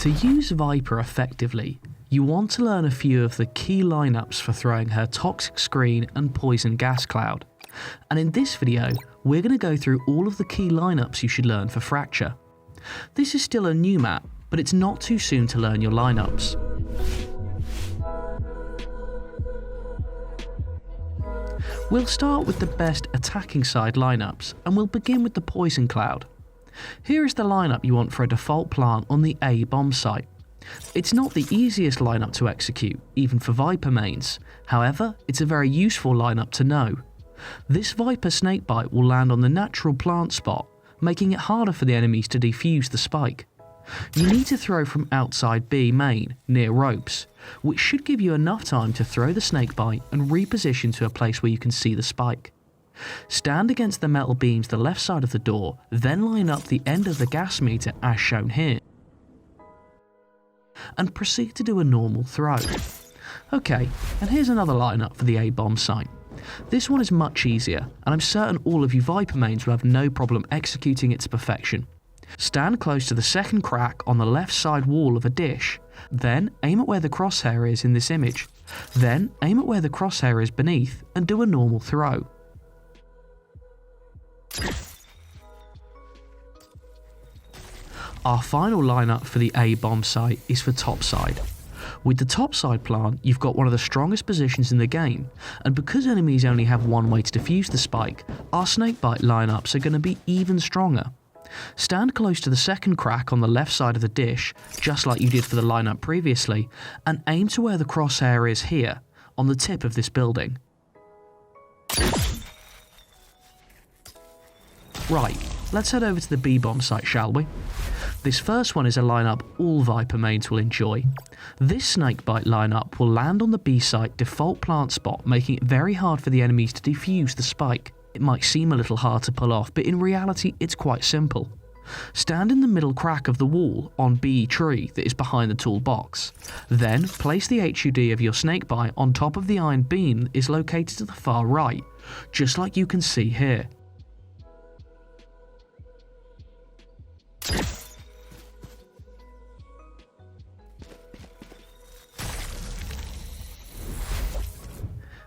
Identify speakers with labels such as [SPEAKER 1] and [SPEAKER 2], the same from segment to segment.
[SPEAKER 1] To use Viper effectively, you want to learn a few of the key lineups for throwing her toxic screen and poison gas cloud. And in this video, we're going to go through all of the key lineups you should learn for Fracture. This is still a new map, but it's not too soon to learn your lineups. We'll start with the best attacking side lineups, and we'll begin with the poison cloud. Here is the lineup you want for a default plant on the A Bombsite. It's not the easiest lineup to execute, even for Viper mains. However, it's a very useful lineup to know. This Viper snakebite will land on the natural plant spot, making it harder for the enemies to defuse the spike. You need to throw from outside B main, near ropes, which should give you enough time to throw the snakebite and reposition to a place where you can see the spike. Stand against the metal beams the left side of the door, then line up the end of the gas meter as shown here, and proceed to do a normal throw. Okay, and here's another lineup for the A Bombsite. This one is much easier, and I'm certain all of you Viper mains will have no problem executing it to perfection. Stand close to the second crack on the left side wall of a dish, then aim at where the crosshair is in this image, then aim at where the crosshair is beneath and do a normal throw. Our final lineup for the A Bombsite is for topside. With the topside plant, you've got one of the strongest positions in the game, and because enemies only have one way to defuse the spike, our snakebite lineups are going to be even stronger. Stand close to the second crack on the left side of the dish, just like you did for the lineup previously, and aim to where the crosshair is here, on the tip of this building. Right, let's head over to the B Bombsite, shall we? This first one is a lineup all Viper mains will enjoy. This snakebite lineup will land on the B site default plant spot, making it very hard for the enemies to defuse the spike. It might seem a little hard to pull off, but in reality it's quite simple. Stand in the middle crack of the wall on B tree that is behind the toolbox. Then place the HUD of your snakebite on top of the iron beam that is located to the far right, just like you can see here.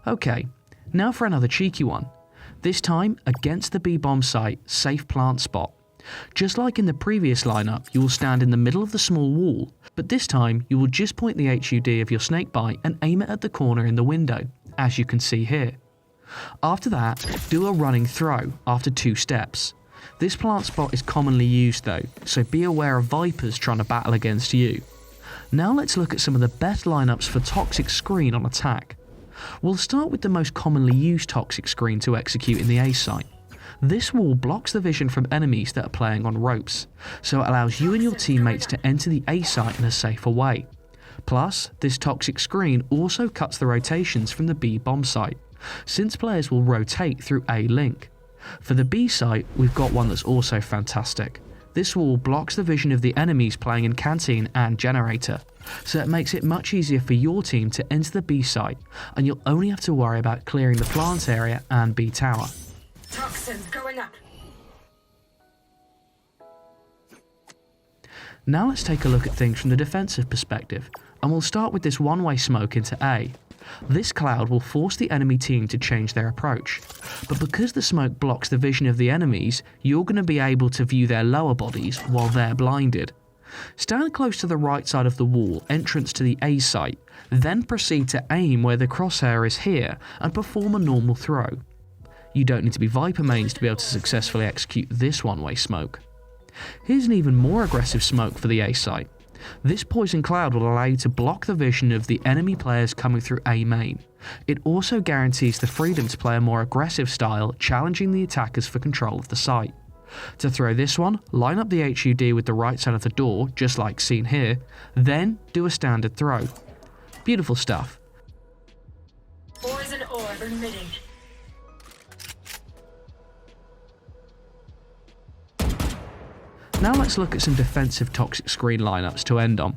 [SPEAKER 1] Okay, now for another cheeky one. This time against the B Bombsite safe plant spot. Just like in the previous lineup, you will stand in the middle of the small wall, but this time you will just point the HUD of your snakebite and aim it at the corner in the window, as you can see here. After that, do a running throw after 2 steps. This plant spot is commonly used though, so be aware of Vipers trying to battle against you. Now let's look at some of the best lineups for toxic screen on attack. We'll start with the most commonly used toxic screen to execute in the A site. This wall blocks the vision from enemies that are playing on ropes, so it allows you and your teammates to enter the A site in a safer way. Plus, this toxic screen also cuts the rotations from the B Bombsite, since players will rotate through A link. For the B site, we've got one that's also fantastic. This wall blocks the vision of the enemies playing in Canteen and Generator, so it makes it much easier for your team to enter the B site, and you'll only have to worry about clearing the plant area and B tower.
[SPEAKER 2] Toxins going up.
[SPEAKER 1] Now let's take a look at things from the defensive perspective, and we'll start with this one-way smoke into A. This cloud will force the enemy team to change their approach, but because the smoke blocks the vision of the enemies, you're going to be able to view their lower bodies while they're blinded. Stand close to the right side of the wall entrance to the A site, then proceed to aim where the crosshair is here and perform a normal throw. You don't need to be Viper mains to be able to successfully execute this one-way smoke. Here's an even more aggressive smoke for the A site. This poison cloud will allow you to block the vision of the enemy players coming through A main. It also guarantees the freedom to play a more aggressive style, challenging the attackers for control of the site. To throw this one, line up the HUD with the right side of the door, just like seen here, then do a standard throw. Beautiful stuff.
[SPEAKER 2] Poison orb emitting.
[SPEAKER 1] Now let's look at some defensive toxic screen lineups to end on.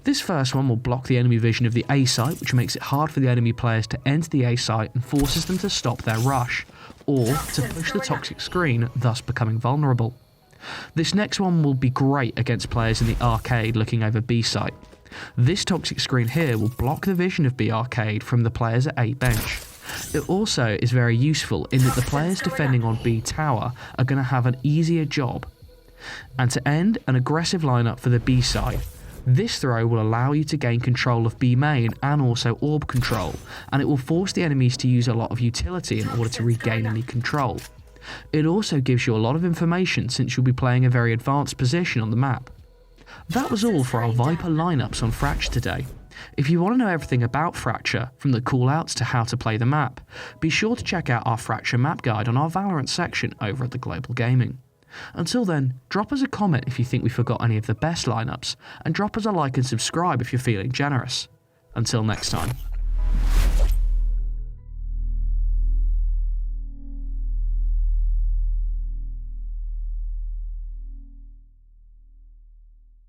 [SPEAKER 1] This first one will block the enemy vision of the A site, which makes it hard for the enemy players to enter the A site and forces them to stop their rush, or to push the toxic screen, thus becoming vulnerable. This next one will be great against players in the arcade looking over B site. This toxic screen here will block the vision of B arcade from the players at A bench. It also is very useful in that the players defending on B tower are going to have an easier job. And to end, an aggressive lineup for the B side. This throw will allow you to gain control of B main and also orb control, and it will force the enemies to use a lot of utility in order to regain any control. It also gives you a lot of information since you'll be playing a very advanced position on the map. That was all for our Viper lineups on Fracture today. If you want to know everything about Fracture, from the callouts to how to play the map, be sure to check out our Fracture map guide on our Valorant section over at TheGlobalGaming. Until then, drop us a comment if you think we forgot any of the best lineups, and drop us a like and subscribe if you're feeling generous. Until next time.